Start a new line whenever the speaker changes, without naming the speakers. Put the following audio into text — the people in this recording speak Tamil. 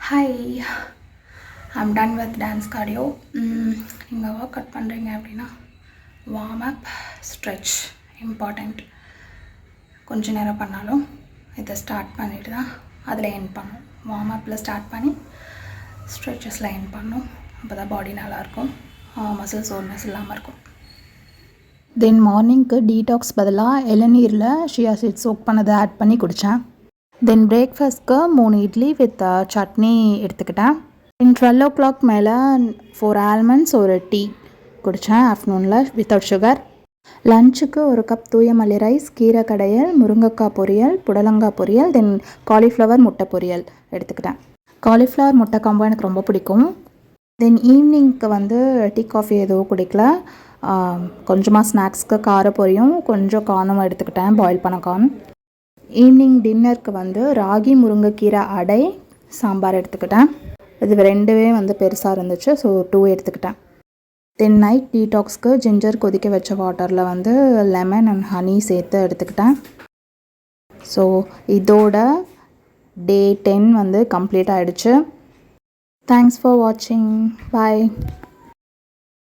Hi, I'm done with dance cardio. நீங்கள் ஒர்க் அவுட் பண்ணுறீங்க அப்படின்னா வார்ம் அப் ஸ்ட்ரெச் இம்பார்ட்டண்ட். கொஞ்ச நேரம் பண்ணாலும் இதை ஸ்டார்ட் பண்ணிட்டு தான் அதில் எண்ட் பண்ணணும். வார்ம் அப்பில் ஸ்டார்ட் பண்ணி ஸ்ட்ரெச்சஸில் எண்ட் பண்ணணும். அப்போ தான் பாடி நல்லாயிருக்கும், மசில் சோர்னஸ் இல்லாமல் இருக்கும். தென் மார்னிங்க்கு டீடாக்ஸ் பதிலாக இளநீரில் ஷியா சீட்ஸ் சோக் பண்ணதை ஆட் பண்ணி குடித்தேன். தென் பிரேக்ஃபாஸ்ட்க்கு 3 இட்லி வித் சட்னி எடுத்துக்கிட்டேன். தென் 12 o'clock மேலே 4 ஆல்மண்ட்ஸ் ஒரு டீ குடித்தேன் ஆஃப்டர்நூனில் வித்தவுட் சுகர். லஞ்சுக்கு ஒரு கப் தூய மல்லி ரைஸ், கீரை கடையல், முருங்கைக்காய் பொரியல், புடலங்காய் பொரியல், தென் காலிஃப்ளவர் முட்டை பொரியல் எடுத்துக்கிட்டேன். காலிஃப்ளவர் முட்டை காம்போ எனக்கு ரொம்ப பிடிக்கும். தென் ஈவினிங்க்கு டீ காஃபி எதுவும் குடிக்கல. கொஞ்சமாக ஸ்நாக்ஸ்க்கு கார பொரியும் கொஞ்சம் கார்னும் எடுத்துக்கிட்டேன், பாயில் பண்ண கார்ன். ஈவினிங் டின்னருக்கு ராகி முருங்கைக்கீரை அடை சாம்பார் எடுத்துக்கிட்டேன். இது ரெண்டுவே பெருசாக இருந்துச்சு, ஸோ 2 எடுத்துக்கிட்டேன். தென் நைட் டீடாக்ஸ்க்கு ஜிஞ்சர் கொதிக்க வச்ச வாட்டரில் லெமன் அண்ட் ஹனி சேர்த்து எடுத்துக்கிட்டேன். ஸோ இதோட டே 10 கம்ப்ளீட் ஆகிடுச்சு. தேங்க்ஸ் ஃபார் வாட்சிங். பாய்.